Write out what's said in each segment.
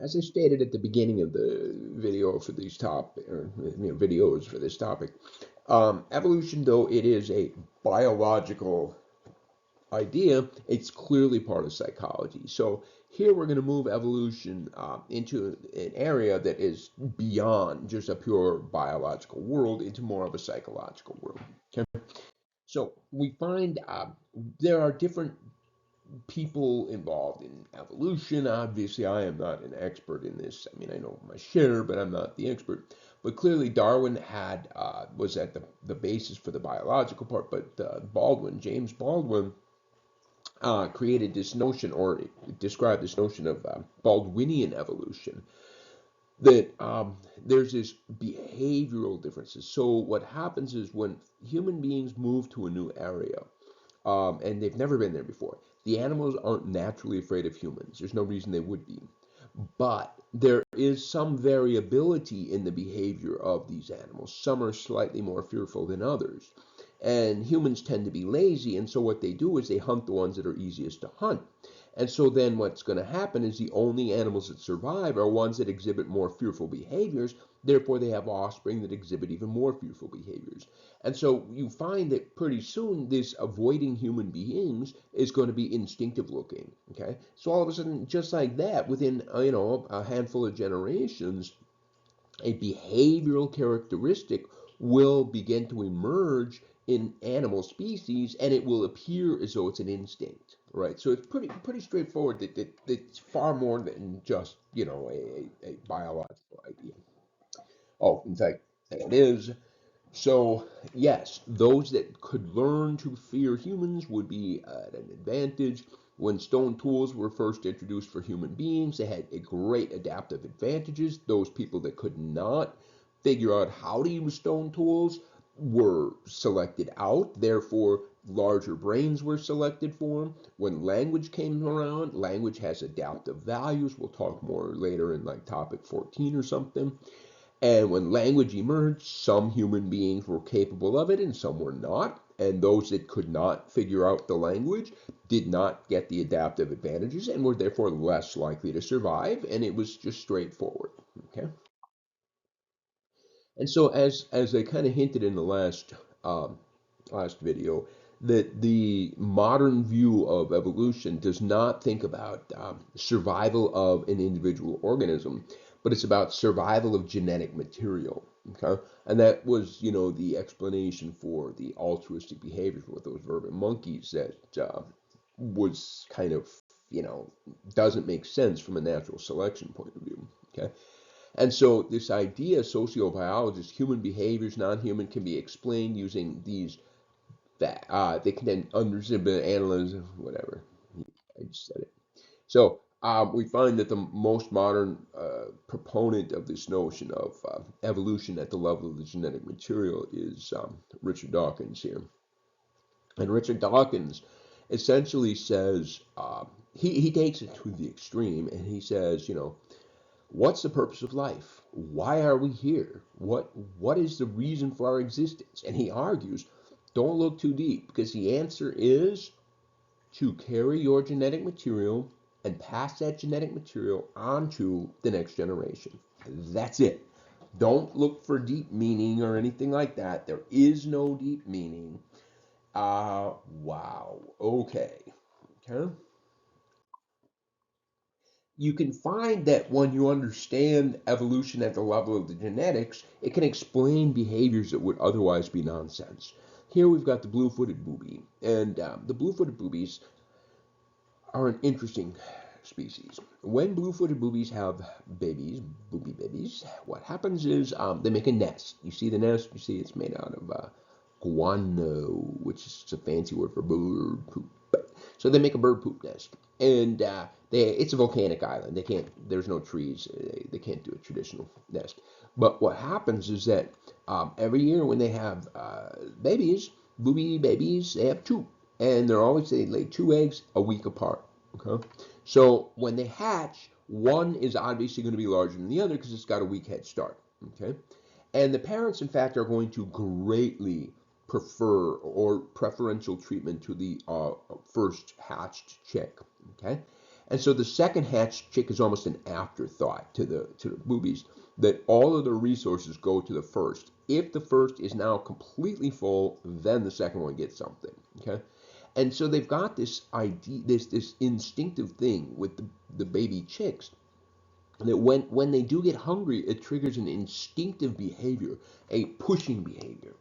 As I stated at the beginning of the video for these videos for this topic, evolution, though it is a biological idea, it's clearly part of psychology. So here we're going to move evolution into an area that is beyond just a pure biological world into more of a psychological world. Okay? So we find there are different people involved in evolution. Obviously, I am not an expert in this. I mean, I know my share, but I'm not the expert. But clearly, Darwin had was at the basis for the biological part. But James Baldwin, created this notion or described this notion of Baldwinian evolution, that there's this behavioral differences. So what happens is when human beings move to a new area, and they've never been there before, the animals aren't naturally afraid of humans. There's no reason they would be. But there is some variability in the behavior of these animals. Some are slightly more fearful than others. And humans tend to be lazy, and so what they do is they hunt the ones that are easiest to hunt. And so then what's going to happen is the only animals that survive are ones that exhibit more fearful behaviors. Therefore, they have offspring that exhibit even more fearful behaviors. And so you find that pretty soon this avoiding human beings is going to be instinctive looking. Okay, so all of a sudden, just like that, within a handful of generations, a behavioral characteristic will begin to emerge in animal species, and it will appear as though it's an instinct, right? So it's pretty straightforward that it's far more than just a biological idea. Oh, in fact, it is. So, yes, those that could learn to fear humans would be at an advantage. When stone tools were first introduced for human beings, they had a great adaptive advantages. Those people that could not figure out how to use stone tools were selected out. Therefore, larger brains were selected for them. When language came around, language has adaptive values. We'll talk more later in like topic 14 or something. And when language emerged, some human beings were capable of it and some were not. And those that could not figure out the language did not get the adaptive advantages and were therefore less likely to survive. And it was just straightforward. Okay. And so, as I kind of hinted in the last video, that the modern view of evolution does not think about survival of an individual organism, but it's about survival of genetic material. Okay, and that was, the explanation for the altruistic behavior with those vermin monkeys that was kind of, you know, doesn't make sense from a natural selection point of view. Okay, and so this idea, sociobiologists, human behaviors, non-human, can be explained using these that they can then understand, analyze, whatever. I just said it. So we find that the most modern proponent of this notion of evolution at the level of the genetic material is Richard Dawkins here. And Richard Dawkins essentially says, he takes it to the extreme, and he says, what's the purpose of life? Why are we here? What is the reason for our existence? And he argues, don't look too deep, because the answer is to carry your genetic material and pass that genetic material on to the next generation. That's it. Don't look for deep meaning or anything like that. There is no deep meaning. Wow. Okay. Okay. You can find that when you understand evolution at the level of the genetics, it can explain behaviors that would otherwise be nonsense. Here we've got the blue-footed booby, and the blue-footed boobies are an interesting species. When blue-footed boobies have babies, booby babies, what happens is they make a nest. You see the nest? You see it's made out of guano, which is a fancy word for bird poop. So they make a bird poop nest, and it's a volcanic island. There's no trees. They can't do a traditional nest. But what happens is that every year when they have babies, booby babies, they have two, and they lay two eggs a week apart. Okay, so when they hatch, one is obviously going to be larger than the other because it's got a week head start. Okay, and the parents, in fact, are going to greatly prefer or preferential treatment to the first hatched chick. Okay, And so the second hatched chick is almost an afterthought to the boobies, that all of the resources go to the first. If the first is now completely full, then the second one gets something. Okay, and so they've got this idea, this instinctive thing with the baby chicks, that when they do get hungry, it triggers an instinctive behavior, a pushing behavior.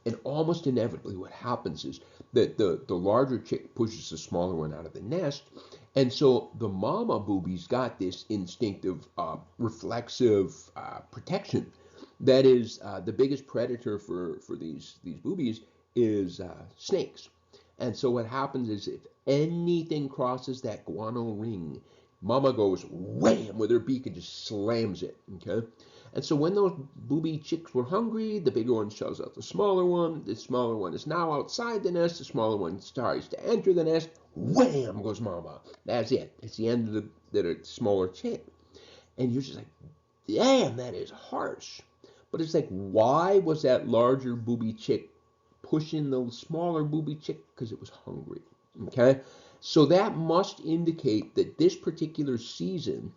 And almost inevitably, what happens is that the larger chick pushes the smaller one out of the nest. And so the mama boobies got this instinctive, reflexive protection. That is, the biggest predator for these boobies is snakes. And so what happens is if anything crosses that guano ring, mama goes wham with her beak and just slams it. Okay. And so when those booby chicks were hungry, the bigger one shoves out the smaller one. The smaller one is now outside the nest. The smaller one tries to enter the nest. Wham goes mama. That's it. It's the end of the smaller chick. And you're just like, damn, that is harsh. But it's like, why was that larger booby chick pushing the smaller booby chick? Because it was hungry. Okay? So that must indicate that this particular season,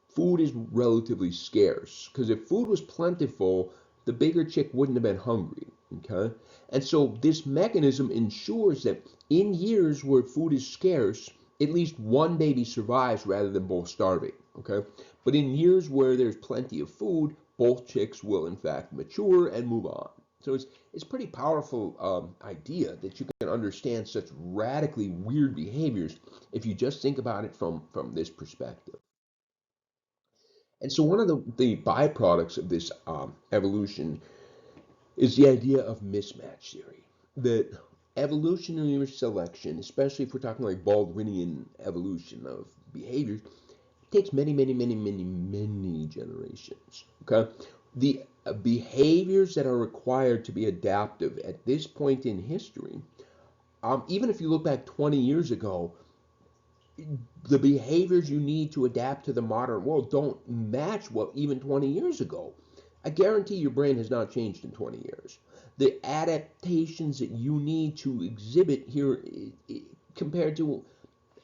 food is relatively scarce. Because if food was plentiful, the bigger chick wouldn't have been hungry. Okay? And so this mechanism ensures that in years where food is scarce, at least one baby survives rather than both starving. Okay? But in years where there's plenty of food, both chicks will in fact mature and move on. So it's pretty powerful idea that you can understand such radically weird behaviors if you just think about it from this perspective. And so one of the byproducts of this evolution is the idea of mismatch theory. That evolutionary selection, especially if we're talking like Baldwinian evolution of behaviors, takes many, many, many, many, many generations. Okay, the behaviors that are required to be adaptive at this point in history, even if you look back 20 years ago, the behaviors you need to adapt to the modern world don't match what even 20 years ago. I guarantee your brain has not changed in 20 years. The adaptations that you need to exhibit here compared to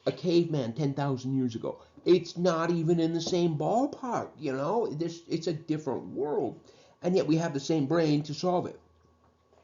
a caveman 10,000 years ago, it's not even in the same ballpark, you know? It's a different world. And yet we have the same brain to solve it.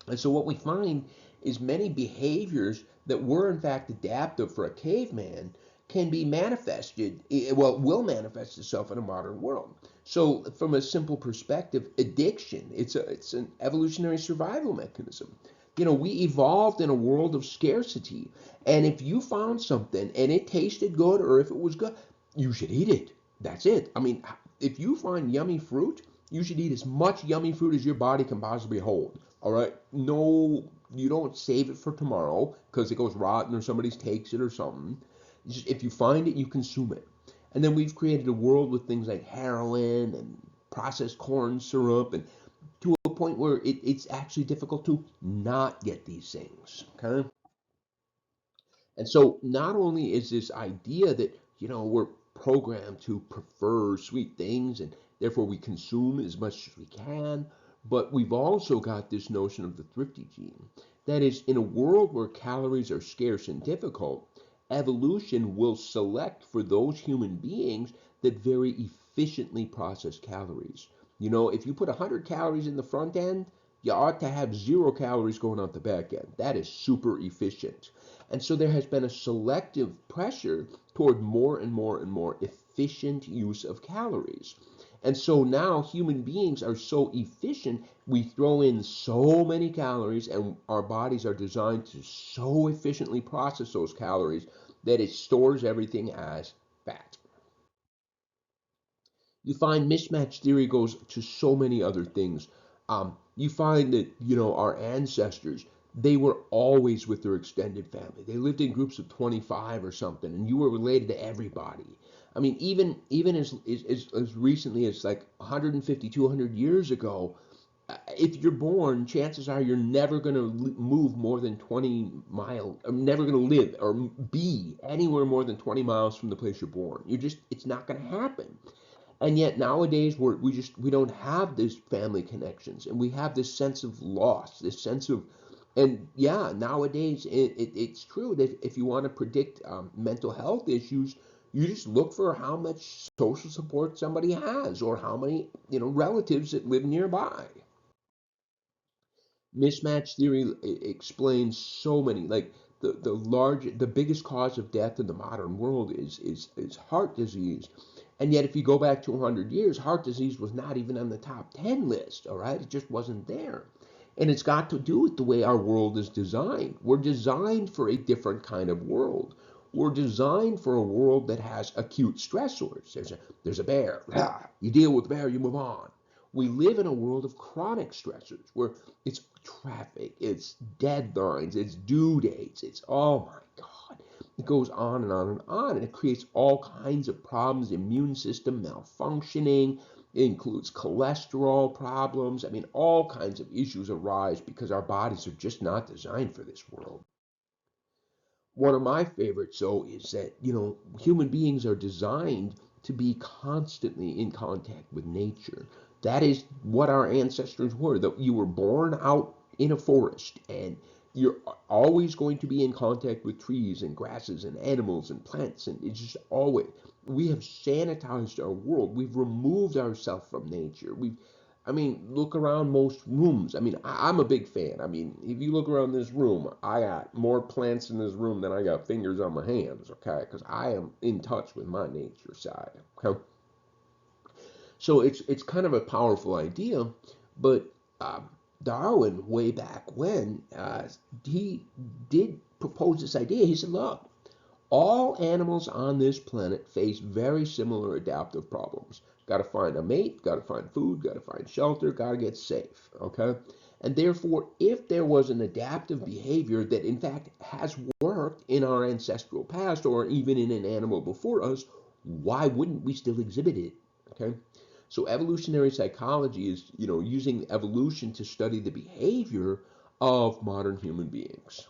And so what we find is many behaviors that were in fact adaptive for a caveman can be manifested, well, will manifest itself in a modern world. So from a simple perspective, addiction, it's an evolutionary survival mechanism. You know, we evolved in a world of scarcity. And if you found something and it tasted good or if it was good, you should eat it. That's it. I mean, if you find yummy fruit, you should eat as much yummy fruit as your body can possibly hold. All right. No, you don't save it for tomorrow because it goes rotten or somebody takes it or something. Just, if you find it, you consume it. And then we've created a world with things like heroin and processed corn syrup, and to a point where it's actually difficult to not get these things. Okay. And so not only is this idea that, you know, we're programmed to prefer sweet things and therefore we consume as much as we can, but we've also got this notion of the thrifty gene. That is, in a world where calories are scarce and difficult, evolution will select for those human beings that very efficiently process calories. You know, if you put 100 calories in the front end, you ought to have 0 calories going out the back end. That is super efficient. And so there has been a selective pressure toward more and more and more efficient use of calories. And so now human beings are so efficient, we throw in so many calories, and our bodies are designed to so efficiently process those calories that it stores everything as fat. You find mismatch theory goes to so many other things. You find that, you know, our ancestors, they were always with their extended family. They lived in groups of 25 or something, and you were related to everybody. I mean, even as recently as like 150, 200 years ago, if you're born, chances are you're never going to move more than 20 miles, or never going to live or be anywhere more than 20 miles from the place you're born. It's not going to happen. And yet nowadays we don't have these family connections, and we have this sense of loss, this sense of, and yeah, nowadays it's true that if you want to predict mental health issues, You just look for how much social support somebody has or how many, relatives that live nearby. Mismatch theory explains so many, like the biggest cause of death in the modern world is heart disease. And yet if you go back to 100 years, heart disease was not even on the top 10 list, all right? It just wasn't there. And it's got to do with the way our world is designed. We're designed for a different kind of world. We're designed for a world that has acute stressors. There's a bear. You deal with the bear, you move on. We live in a world of chronic stressors where it's traffic, it's deadlines, it's due dates, it's, oh my God, it goes on and on and on, and it creates all kinds of problems, immune system malfunctioning, it includes cholesterol problems. I mean, all kinds of issues arise because our bodies are just not designed for this world. One of my favorites, though, is that, human beings are designed to be constantly in contact with nature. That is what our ancestors were. That you were born out in a forest and you're always going to be in contact with trees and grasses and animals and plants, and it's just always. We have sanitized our world. We've removed ourselves from nature. I mean, look around most rooms. I mean, I'm a big fan. I mean, if you look around this room, I got more plants in this room than I got fingers on my hands, okay? Because I am in touch with my nature side, okay? So it's kind of a powerful idea, but um, Darwin, way back when, he did propose this idea. He said, look, all animals on this planet face very similar adaptive problems. Got to find a mate, got to find food, got to find shelter, got to get safe. Okay? And therefore, if there was an adaptive behavior that in fact has worked in our ancestral past or even in an animal before us, why wouldn't we still exhibit it? Okay? So evolutionary psychology is, using evolution to study the behavior of modern human beings.